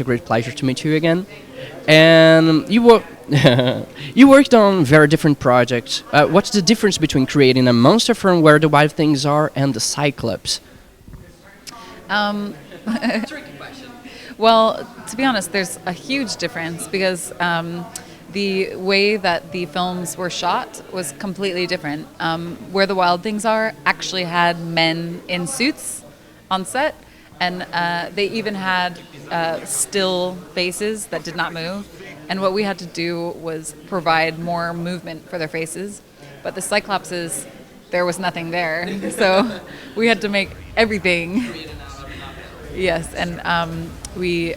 it's a great pleasure to meet you again. And you worked on very different projects. What's the difference between creating a monster from Where the Wild Things Are and the Cyclops? Tricky question. Well, to be honest, there's a huge difference because the way that the films were shot was completely different. Where the Wild Things Are actually had men in suits on set, and they even had still faces that did not move. And what we had to do was provide more movement for their faces. But the Cyclopses, there was nothing there. So we had to make everything. Yes, and we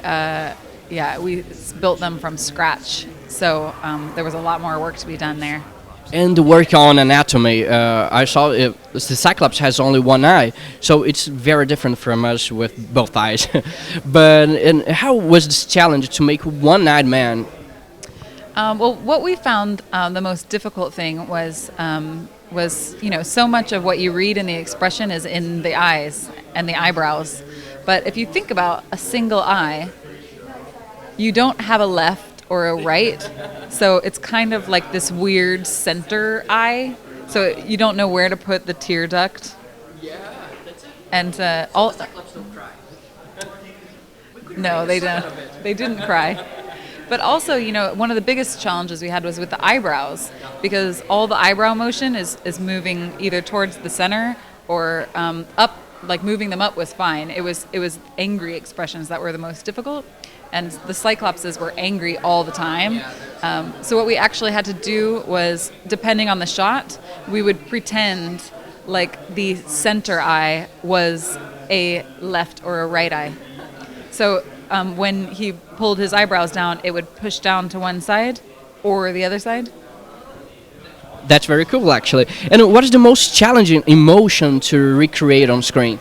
built them from scratch. So there was a lot more work to be done there. And the work on anatomy, I saw the Cyclops has only one eye, so it's very different from us with both eyes. But how was this challenge to make one-eyed man? Well, what we found the most difficult thing was so much of what you read in the expression is in the eyes and the eyebrows. But if you think about a single eye, you don't have a left or a right, so it's kind of like this weird center eye. So you don't know where to put the tear duct. Yeah, that's it. And Cyclops don't cry. No, they don't. They didn't cry. But also, one of the biggest challenges we had was with the eyebrows, because all the eyebrow motion is moving either towards the center or up. Like moving them up was fine. It was angry expressions that were the most difficult, and the Cyclopses were angry all the time. So what we actually had to do was, depending on the shot, we would pretend like the center eye was a left or a right eye. So when he pulled his eyebrows down, it would push down to one side or the other side. That's very cool, actually. And what is the most challenging emotion to recreate on screen?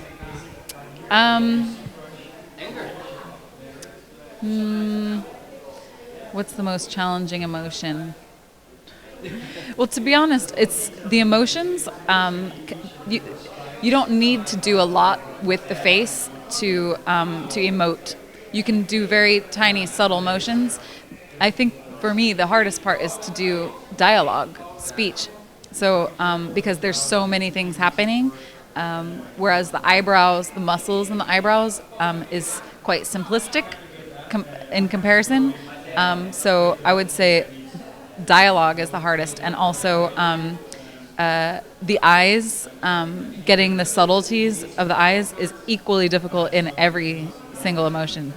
What's the most challenging emotion? Well, to be honest, it's the emotions. You don't need to do a lot with the face to emote. You can do very tiny, subtle motions. I think for me, the hardest part is to do dialogue, speech. So because there's so many things happening, whereas the eyebrows, the muscles in the eyebrows is quite simplistic in comparison. So I would say dialogue is the hardest, and also the eyes, getting the subtleties of the eyes is equally difficult in every single emotion.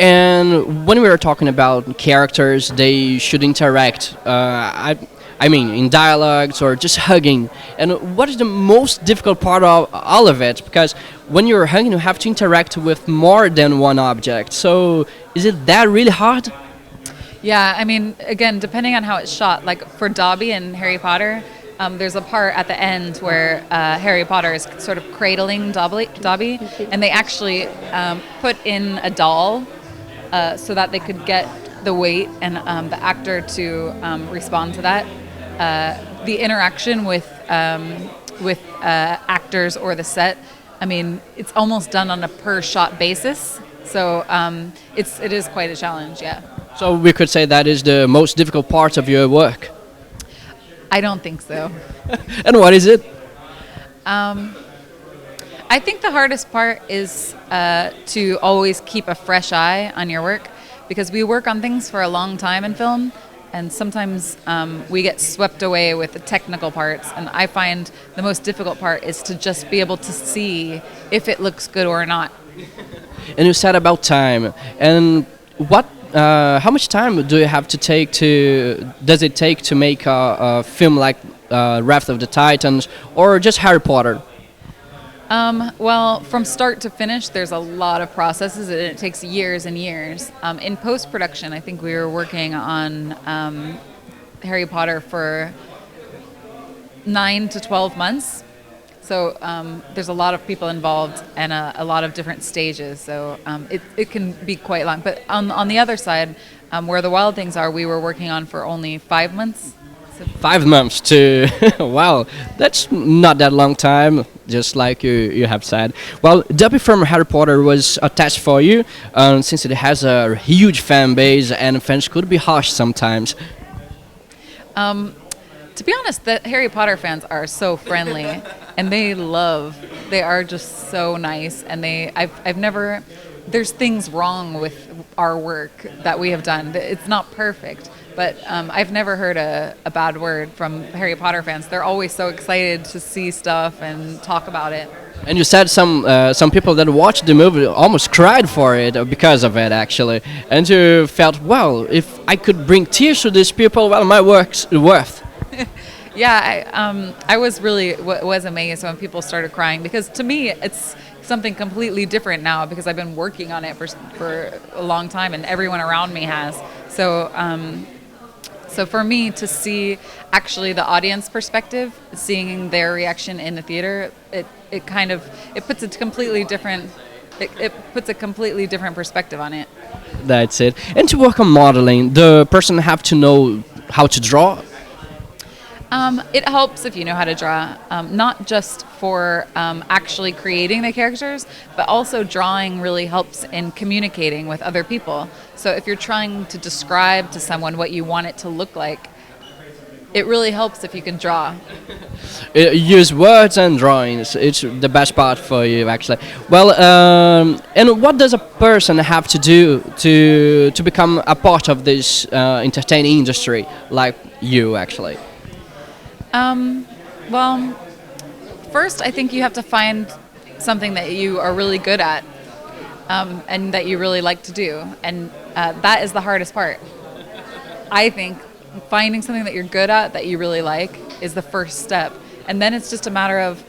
And when we were talking about characters, they should interact. I mean, in dialogues or just hugging. And what is the most difficult part of all of it? Because when you're hugging, you have to interact with more than one object. So is it that really hard? Yeah, I mean, again, depending on how it's shot. Like for Dobby in Harry Potter, there's a part at the end where Harry Potter is sort of cradling Dobby, and they actually put in a doll so that they could get the weight and the actor to respond to that. The interaction with actors or the set, I mean, it's almost done on a per shot basis. So it is quite a challenge, yeah. So we could say that is the most difficult part of your work. I don't think so. And what is it? I think the hardest part is to always keep a fresh eye on your work, because we work on things for a long time in film, and sometimes we get swept away with the technical parts, and I find the most difficult part is to just be able to see if it looks good or not. And you said about time, and how much time does it take to make a film like Wrath of the Titans or just Harry Potter? Well, from start to finish, there's a lot of processes, and it takes years and years. In post-production, I think we were working on Harry Potter for 9 to 12 months. So there's a lot of people involved and a lot of different stages. So it can be quite long. But on the other side, Where the Wild Things Are, we were working on for only 5 months. So 5 months to... Wow, that's not that long time. just like you have said. Well, dubbing from Harry Potter was a test for you, since it has a huge fan base and fans could be harsh sometimes. To be honest, the Harry Potter fans are so friendly, and they are just so nice, and I've never, there's things wrong with our work that we have done. It's not perfect, but I've never heard a bad word from Harry Potter fans. They're always so excited to see stuff and talk about it. And you said some people that watched the movie almost cried for it because of it, actually. And you felt, well, if I could bring tears to these people, well, my work's worth. Yeah, I was really was amazed when people started crying, because to me it's something completely different now, because I've been working on it for a long time, and everyone around me has. So for me to see actually the audience perspective, seeing their reaction in the theater, it puts a completely different perspective on it. That's it. And to work on modeling, the person have to know how to draw. It helps if you know how to draw, not just for actually creating the characters, but also drawing really helps in communicating with other people. So if you're trying to describe to someone what you want it to look like, it really helps if you can draw. Use words and drawings. It's the best part for you, actually. Well, and what does a person have to do to become a part of this entertaining industry, like you, actually? Well, first, I think you have to find something that you are really good at, and that you really like to do, and that is the hardest part. I think finding something that you're good at that you really like is the first step, and then it's just a matter of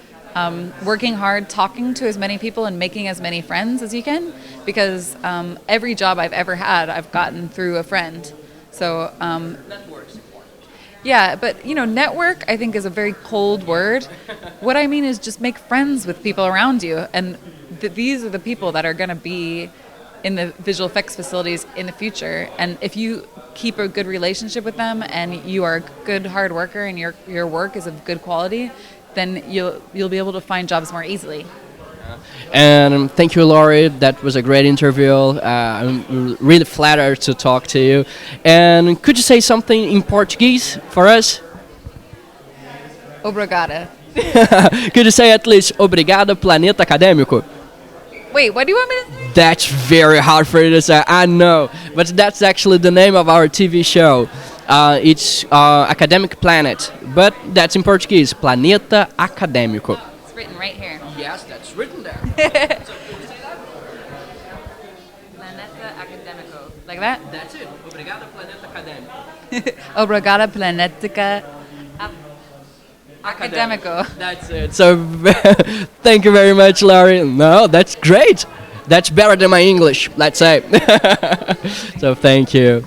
working hard, talking to as many people, and making as many friends as you can, because every job I've ever had, I've gotten through a friend. So. Yeah, but network I think is a very cold word. What I mean is just make friends with people around you, and these are the people that are going to be in the visual effects facilities in the future. And if you keep a good relationship with them, and you are a good hard worker, and your work is of good quality, then you'll be able to find jobs more easily. And thank you, Laurie. That was a great interview. I'm really flattered to talk to you. And could you say something in Portuguese for us? Obrigada. Could you say at least "Obrigado, Planeta Acadêmico"? Wait, what do you want me to say? That's very hard for you to say, I know. But that's actually the name of our TV show. It's Academic Planet, but that's in Portuguese, Planeta Acadêmico. It's written right here. Yes, that's written there. Planeta Acadêmico. Like that? That's it. Obrigado, Planeta Acadêmico. Obrigada, Planetica Acadêmico. That's it. So, thank you very much, Laurie. No, that's great. That's better than my English, let's say. So, thank you.